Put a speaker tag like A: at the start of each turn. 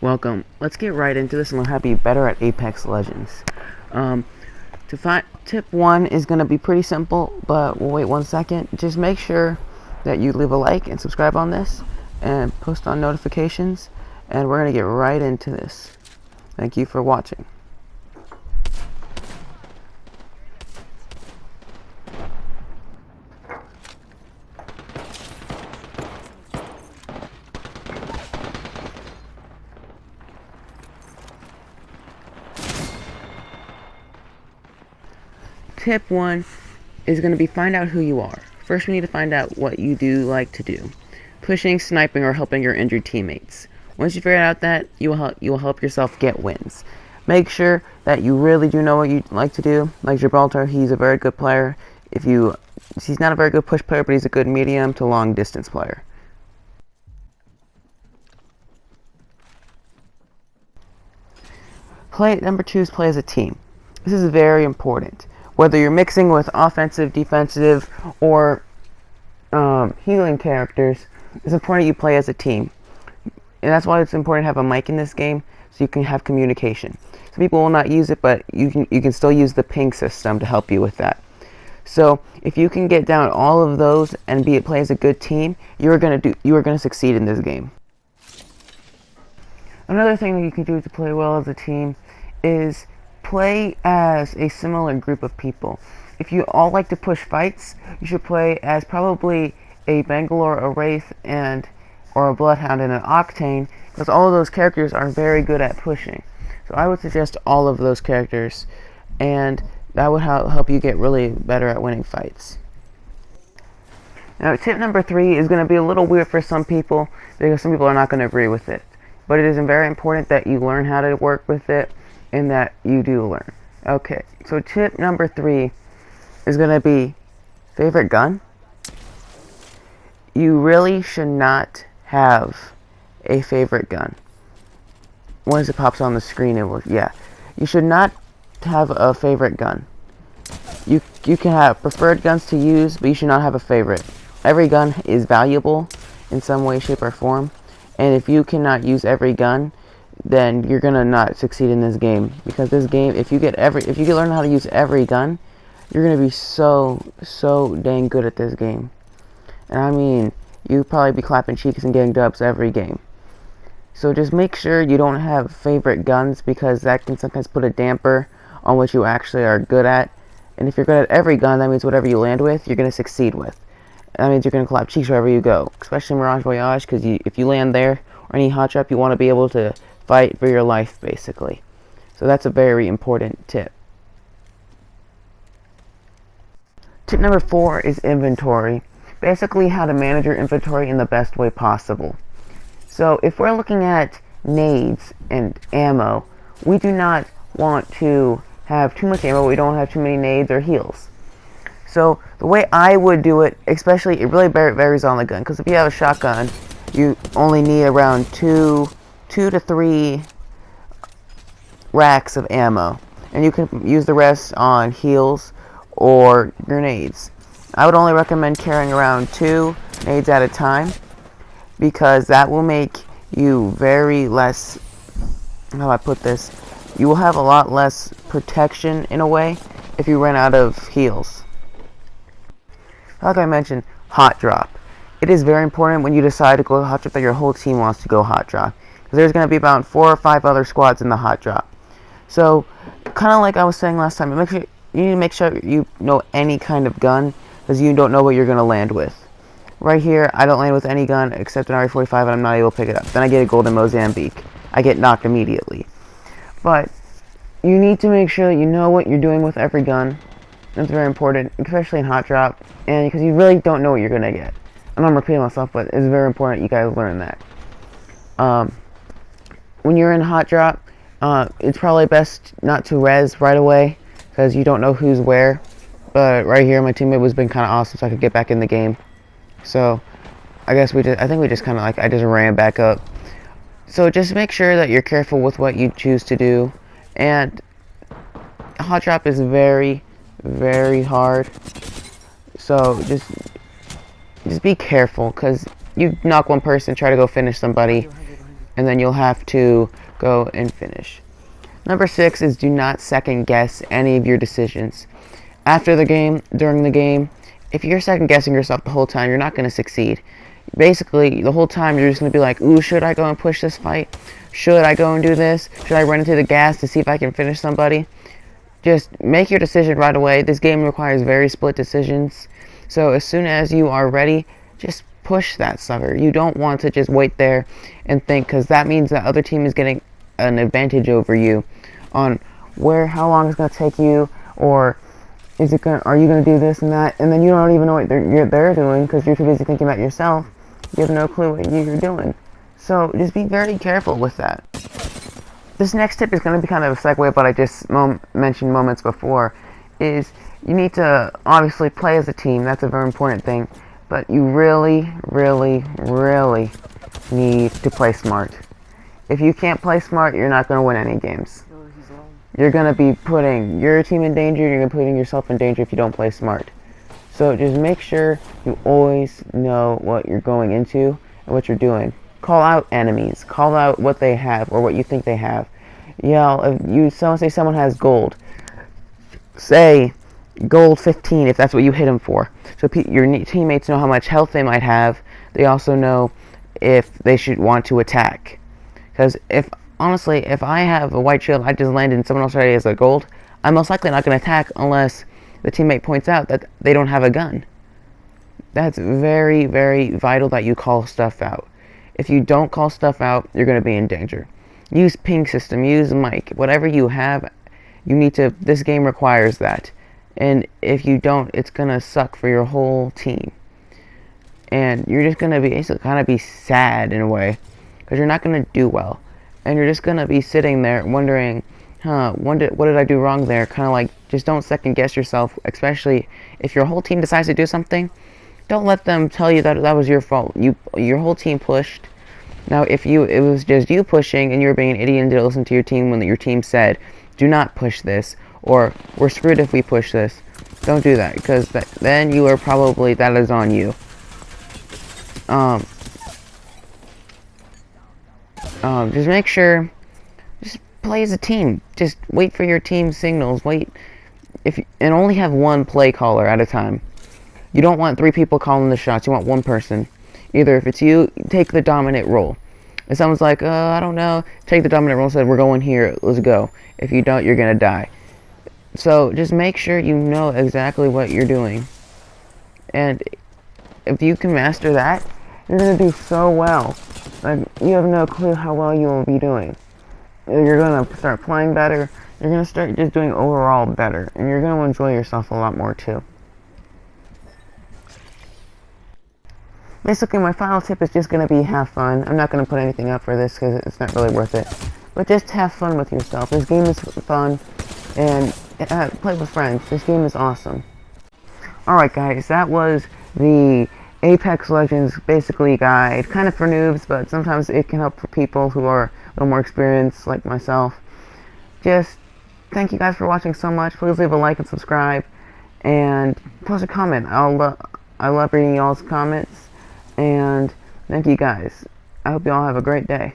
A: Welcome. Let's get right into this and we'll have you better at Apex Legends. Tip 1 is going to be pretty simple, but we'll wait 1 second. Just make sure that you leave a like and subscribe on this and post on notifications, and we're going to get right into this. Thank you for watching. Tip 1 is going to be find out who you are. First, we need to find out what you do like to do. Pushing, sniping, or helping your injured teammates. Once you figure out that, you will help yourself get wins. Make sure that you really do know what you like to do. Like Gibraltar, he's a very good player. He's not a very good push player, but he's a good medium to long distance player. Number 2 is play as a team. This is very important. Whether you're mixing with offensive, defensive, or healing characters, it's important you play as a team. And that's why it's important to have a mic in this game, so you can have communication. Some people will not use it, but you can still use the ping system to help you with that. So if you can get down all of those and play as a good team, you are gonna succeed in this game. Another thing that you can do to play well as a team is play as a similar group of people. If you all like to push fights, you should play as probably a Bangalore, a Wraith, or a Bloodhound and an Octane, because all of those characters are very good at pushing. So I would suggest all of those characters, and that would help you get really better at winning fights. Now, tip number 3 is going to be a little weird for some people, because some people are not going to agree with it. But it is very important that you learn how to work with it, and that you do learn. Okay, so tip number 3 is going to be favorite gun. You really should not have a favorite gun. Once it pops on the screen, you should not have a favorite gun. You can have preferred guns to use, but you should not have a favorite. Every gun is valuable in some way, shape, or form, and if you cannot use every gun, then you're gonna not succeed in this game. Because this game, if you learn how to use every gun, you're gonna be so dang good at this game. And I mean, you'll probably be clapping cheeks and getting dubs every game. So just make sure you don't have favorite guns, because that can sometimes put a damper on what you actually are good at. And if you're good at every gun, that means whatever you land with, you're gonna succeed with. That means you're gonna clap cheeks wherever you go, especially Mirage Voyage, because if you land there or any hot trap, you want to be able to fight for your life, basically. So that's a very important tip. Tip number 4 is inventory. Basically, how to manage your inventory in the best way possible. So if we're looking at nades and ammo, we do not want to have too much ammo. We don't have too many nades or heals. So the way I would do it, especially, it really varies on the gun, because if you have a shotgun, you only need around 2 to 3 racks of ammo, and you can use the rest on heals or grenades. I would only recommend carrying around 2 nades at a time, because that will make you you will have a lot less protection in a way if you run out of heals. Like I mentioned, hot drop. It is very important when you decide to go hot drop that your whole team wants to go hot drop. There's going to be about 4 or 5 other squads in the hot drop. So, kind of like I was saying last time, you need to make sure you know any kind of gun, because you don't know what you're going to land with. Right here, I don't land with any gun except an RE45, and I'm not able to pick it up. Then I get a golden Mozambique. I get knocked immediately. But you need to make sure that you know what you're doing with every gun. That's very important, especially in hot drop, and because you really don't know what you're going to get. I'm not repeating myself, but it's very important you guys learn that. When you're in hot drop, it's probably best not to res right away, because you don't know who's where. But right here, my teammate was been kind of awesome, so I could get back in the game. So I think we just kind of I just ran back up. So just make sure that you're careful with what you choose to do. And hot drop is very hard. So just be careful, because you knock one person, try to go finish somebody, and then you'll have to go and finish. Number 6 is do not second guess any of your decisions. After the game, during the game, if you're second guessing yourself the whole time, you're not going to succeed. Basically, the whole time you're just going to be like, ooh, should I go and push this fight? Should I go and do this? Should I run into the gas to see if I can finish somebody? Just make your decision right away. This game requires very split decisions. So as soon as you are ready, just push that sucker. You don't want to just wait there and think, because that means that other team is getting an advantage over you on how long it's going to take you, or are you going to do this and that, and then you don't even know what they're doing because you're too busy thinking about yourself. You have no clue what you're doing. So just be very careful with that. This next tip is going to be kind of a segue of what I just mentioned moments before, is you need to obviously play as a team. That's a very important thing, but you really, really, really need to play smart. If you can't play smart, you're not going to win any games. You're going to be putting your team in danger, you're going to be putting yourself in danger if you don't play smart. So just make sure you always know what you're going into and what you're doing. Call out enemies. Call out what they have or what you think they have. Yell, if say someone has gold, say gold 15 if that's what you hit them for. So your teammates know how much health they might have. They also know if they should want to attack. Because honestly, if I have a white shield, I just landed and someone else already has a gold, I'm most likely not going to attack unless the teammate points out that they don't have a gun. That's very, very vital that you call stuff out. If you don't call stuff out, you're going to be in danger. Use ping system, use mic, whatever you have, this game requires that. And if you don't, it's going to suck for your whole team. And you're just going to basically kind of be sad in a way, because you're not going to do well. And you're just going to be sitting there wondering, what did I do wrong there? Kind of like, just don't second guess yourself, especially if your whole team decides to do something. Don't let them tell you that was your fault. Your whole team pushed. Now, if it was just you pushing and you were being an idiot and didn't listen to your team when your team said, do not push this, or we're screwed if we push this, don't do that, because then you are probably, that is on you. Just make sure, just play as a team. Just wait for your team signals. And only have one play caller at a time. You don't want 3 people calling the shots. You want one person. Either if it's you, take the dominant role. If someone's like, I don't know, take the dominant role and say, we're going here, let's go. If you don't, you're gonna die. So just make sure you know exactly what you're doing. And if you can master that, you're gonna do so well. Like, you have no clue how well you will be doing. You're gonna start playing better. You're gonna start just doing overall better, and you're gonna enjoy yourself a lot more too. Basically, my final tip is just going to be have fun. I'm not going to put anything up for this because it's not really worth it. But just have fun with yourself. This game is fun, and play with friends. This game is awesome. Alright guys, that was the Apexlegends basically guide. Kind of for noobs, but sometimes it can help for people who are a little more experienced like myself. Just thank you guys for watching so much. Please leave a like and subscribe. And post a comment. I love reading y'all's comments. And thank you guys. I hope you all have a great day.